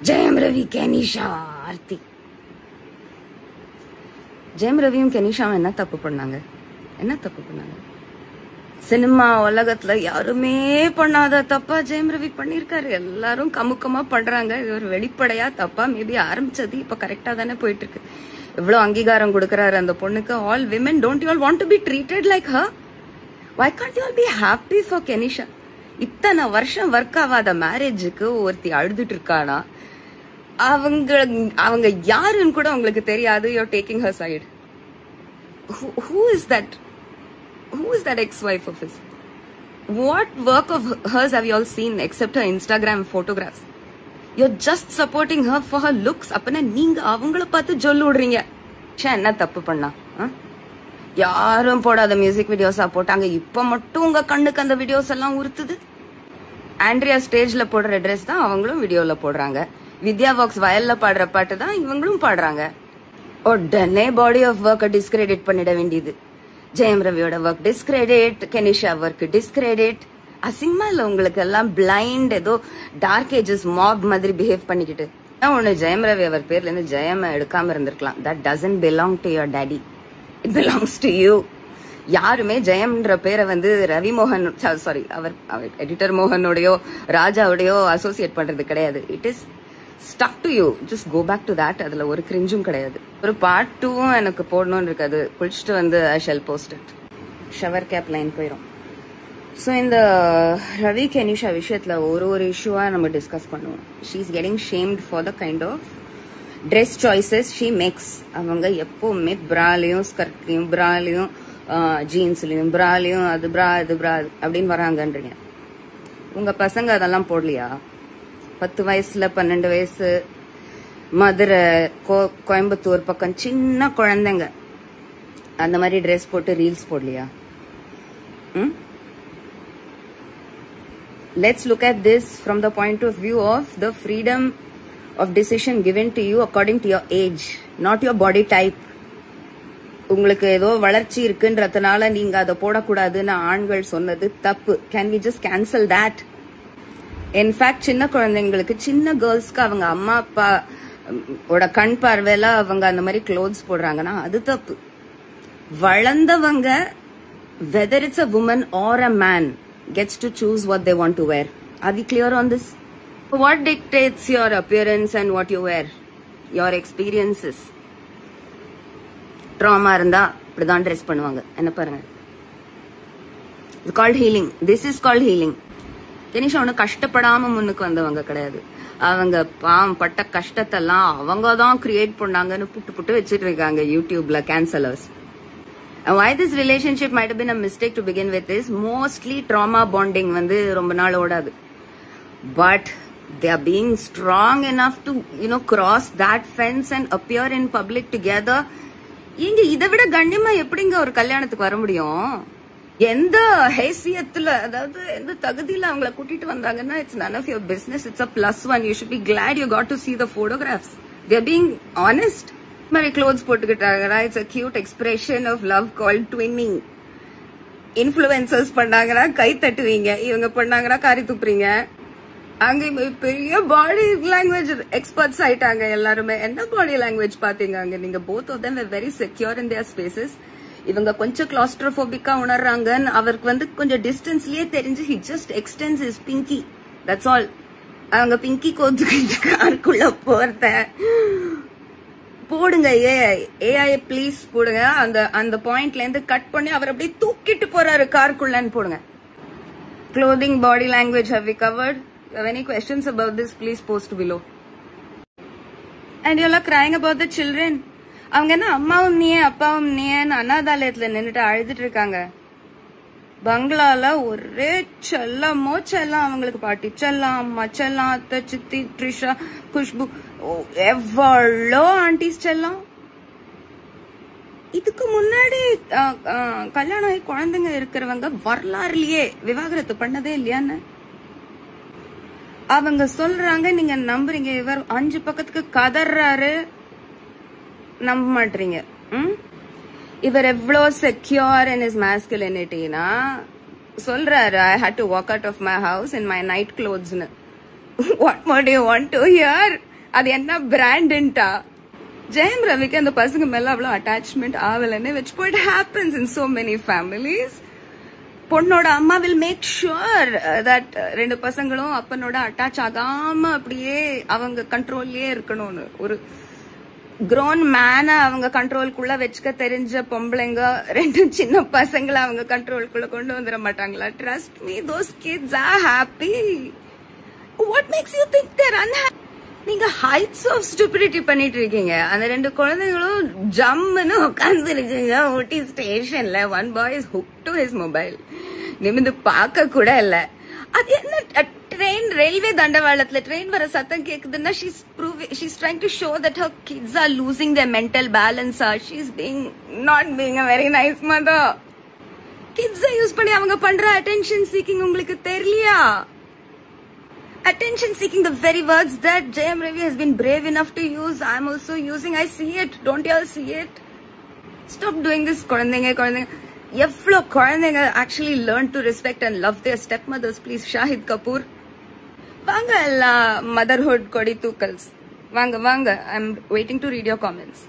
Jayam Ravi Kenisha Aarthi. ஜெயம் ரவியும் கெனிஷாவும் என்ன தப்பு பண்ணாங்க? சினிமா உலகத்துல யாருமே பண்ணாத தப்பா ஜெயம் ரவி பண்ணிருக்காரு. எல்லாரும் கமுக்கமா பண்றாங்க. இது ஒரு வெளிப்படையா தப்பா மேபி ஆரம்பிச்சது இப்ப கரெக்டா தானே போயிட்டு இருக்கு. இவ்வளவு அங்கீகாரம் கொடுக்கறாரு அந்த பொண்ணுக்கு. All women don't you all want to be treated like her? Why can't you all be happy for Kenisha? இத்தனை வருஷம் ஒர்க் ஆகாத மேரேஜுக்கு ஒருத்தி அழுதுட்டு இருக்கானா? அவங்க யாருன்னு கூட உங்களுக்கு தெரியாது. You are taking her side. Who is that? Who is that ex-wife of his? What work of hers have you all seen except her Instagram photographs? You're just supporting her for her looks. அப்பனா நீங்க அவங்கள பார்த்து ஜொல்லு விடுறீங்க. என்ன தப்பு பண்ணா? யாரும் போடாத மியூசிக் வீடியோஸா போட்டாங்க. இப்ப மட்டும் உங்க கண்ணுக்கு அந்த வீடியோஸ் எல்லாம் உறுத்துது. ஆண்ட்ரியா ஸ்டேஜ்ல போடுற ட்ரெஸ் தான் அவங்களும் வீடியோல போடுறாங்க. வித்யா வாக்ஸ் வயல்ல பாடுற பாட்டு தான் இவங்களும் பாடுறாங்க. உடனே பாடி ஆஃப் ஒர்க்கை டிஸ்கிரெடிட் பண்ணிட வேண்டியது. ஜெயம் ரவியோட work discredit, Kenisha work discredit. அசிங்கமா இல்ல உங்களுக்கு எல்லாம்? பிளைண்ட் ஏதோ டார்க் ஏஜஸ் மாப் மாதிரி பிஹேவ் பண்ணிக்கிட்டு. ஒண்ணு ஜெயம் ரவி அவர் பேர்ல இருந்து ஜெயம் எடுக்காம இருந்திருக்கலாம். That doesn't belong to your daddy, it belongs to you. யாருமே ஜெயம்ன்ற பேரை வந்து ரவி மோகன் சாரி அவர் எடிட்டர் மோகனோடயோ ராஜாவோடயோ அசோசியேட் பண்றது கிடையாது. It is stuck to you. Just go back to that. அதுல ஒரு கிரிஞ்சும் கிடையாது. ஒரு பார்ட் 2 எனக்கு போடணும்னு இருக்காது. குளிச்சுட்டு வந்து I shall post it. Shower cap line போயிடும். ஸோ இந்த ரவி கெனிஷா விஷயத்துல ஒரு இஷ்யூவா நம்ம டிஸ்கஸ் பண்ணுவோம். She is getting shamed for the kind of dress choices she makes. அவங்க எப்பவுமே பிராலையும் ஸ்கர்ட்லையும் பிராலையும் ஜீன்ஸ்லயும் பிராலையும் அது பிரா இது பிரா அப்படின்னு வராங்கன்றீங்க. உங்க பசங்க அதெல்லாம் போடலையா? 10 வயசுல 12 வயசு மதுரை கோயம்புத்தூர் பக்கம் சின்ன குழந்தைங்க அந்த மாதிரி ட்ரெஸ் போட்டு ரீல்ஸ் போடலையா? Let's look at this from the point of view of the freedom of decision given to you according to your age, not your body type. உங்களுக்கு ஏதோ வளர்ச்சி இருக்குன்றதுனால நீங்க அதை போடக்கூடாதுன்னு ஆண்கள் சொன்னது தப்பு. Can we just cancel that? In fact சின்ன குழந்தைங்களுக்கு, சின்ன கேர்ள்ஸ்க்கு அவங்க அம்மா அப்பா கண் பார்வையில அவங்க அந்த மாதிரி க்ளோத்ஸ் போடுறாங்கன்னா அது தப்பு. வளர்ந்தவங்க whether it's a woman or a man gets to choose what they want to wear. Are we clear on this? What dictates your appearance and what you wear? Your experiences. Trauma இருந்தா இப்படிதான் dress பண்ணுவாங்க. என்ன பாருங்க. It's called healing. This is called healing. Kenisha ஒண்ணு கஷ்டப்படாம முன்னுக்கு வந்தவங்க கிடையாது. அவங்க பாவம் பட்ட கஷ்டத்தெல்லாம் அவங்க தான் கிரியேட் பண்ணாங்கன்னு புட்டு வச்சிட்டு இருக்காங்க யூடியூப்ல கேன்சலர்ஸ். Why this relationship might have been a mistake to begin with is mostly trauma bonding வந்து ரொம்ப நாள் ஓடாது. But they are being strong enough to cross that fence and appear in public together. இங்க இதை விட கண்ணியமா எப்படிங்க ஒரு கல்யாணத்துக்கு வர முடியும்? எந்த ஹேசியத்துல, அதாவது எந்த தகுதியில அவங்கள கூட்டிட்டு வந்தாங்கன்னா it's none of your business. It's a +1. You should be glad you got to see the photographs. They're being honest. மாதிரி clothes போட்டுக்கிட்டாங்கன்னா it's a cute expression of love called twinning. Influencers பண்ணாங்கன்னா கை தட்டுவீங்க, இவங்க பண்ணாங்கன்னா காரி துப்புறீங்க. அங்க பெரிய பாடி லாங்குவேஜ் எக்ஸ்பர்ட்ஸ் ஆயிட்டாங்க எல்லாருமே. என்ன பாடி லாங்குவேஜ் பாத்தீங்க அங்க நீங்க? both of them were very secure in their spaces. இவங்க கொஞ்சம் கிளாஸ்ட்ரோபோபிக்கா உணர்றாங்கன்னு அவருக்கு வந்து கொஞ்சம் டிஸ்டன்ஸ்லயே தெரிஞ்சு he just extends his pinky. That's all. அவங்க பிங்கி கோத்துக்கிட்டு காருக்குள்ள போறத போடுங்க. ஏஐ ப்ளீஸ் போடுங்க. அந்த பாயிண்ட்ல இருந்து கட் பண்ணி அவர் அப்படியே தூக்கிட்டு போறாரு காருக்குள்ளன்னு போடுங்க. Clothing, body language have we covered? If you have any questions about this, please post below. And you're all crying about the children. அவங்க என்ன அம்மாவும் நீயே அப்பாவும் நீயன்னு அனாதாலயத்துல நின்னுட்டு அழுதுட்டு இருக்காங்க. பங்களால ஒரே செல்லமோ செல்லம் அவங்களுக்கு. பாட்டி செல்லம், அம்மா செல்லம், அத்தை, சித்தி, ட்ரிஷா, குஷ்பு, எவ்வளோ ஆண்டிஸ் செல்லம். இதுக்கு முன்னாடி கல்யாணம் ஆகி குழந்தைங்க இருக்கிறவங்க வரலாறுலயே விவாகரத்து பண்ணதே இல்லையான்னு அவங்க சொல்றாங்க. நீங்க நம்புறீங்க? இவர் 5 பக்கத்துக்கு கதறாரு, நம்ப மாட்டீங்க. இவர் எவ்வளவு செக்யூர் இன் ஹிஸ் மாஸ்குலினிட்டினா சொல்றாரு, I hate to walk out of my house in my night க்ளோத்ஸ்னு. What more do you want to hear? அது என்ன பிராண்ட்ன்ட்டா? ஜெயம் ரவிக்கு அந்த பசங்க மேல அவ்வளவு attachment ஆகலன்னு which what happens in so many families. பொண்ணோட அம்மா will make sure that ரெண்டு பசங்களும் அப்பனோட அட்டாச் ஆகாம அப்படியே அவங்க கண்ட்ரோல்லயே இருக்கணும்னு. ஒரு grown man அவங்க கண்ட்ரோல்குள்ள வச்சுக்க தெரிஞ்ச பொம்பளைங்க ரெண்டு சின்ன பசங்களை அவங்க கண்ட்ரோல்குள்ள கொண்டு வந்துட மாட்டாங்களா? Trust me, those kids are happy. What makes you think they're unhappy? நீங்க heights of stupidity பண்ணிட்டு இருக்கீங்க. அந்த ரெண்டு குழந்தைகளும் ஜம்முன்னு உட்கார்ந்து இருக்குங்க ஊட்டி ஸ்டேஷன்ல. One boy is hooked to his mobile. நிமிந்து பார்க்க கூட இல்ல. அது என்ன ட்ரெயின் ரயில்வே தண்டவாளத்துல ட்ரெயின் வர சத்தம் கேக்குதுன்னா she's trying to show that her kids are losing their mental balance. She's not being a very nice mother. Kids use பண்ணி அவங்க பண்ற attention seeking உங்களுக்கு தெரியலையா? Attention seeking, the very words that Jayam Ravi has been brave enough to use, I'm also using. I see it. Don't you all see it? Stop doing this. Yevlo kulandhenga actually learn to respect and love their stepmothers. Please, Shahid Kapoor. Vanga alla motherhood kodi tukals. Vanga. I'm waiting to read your comments.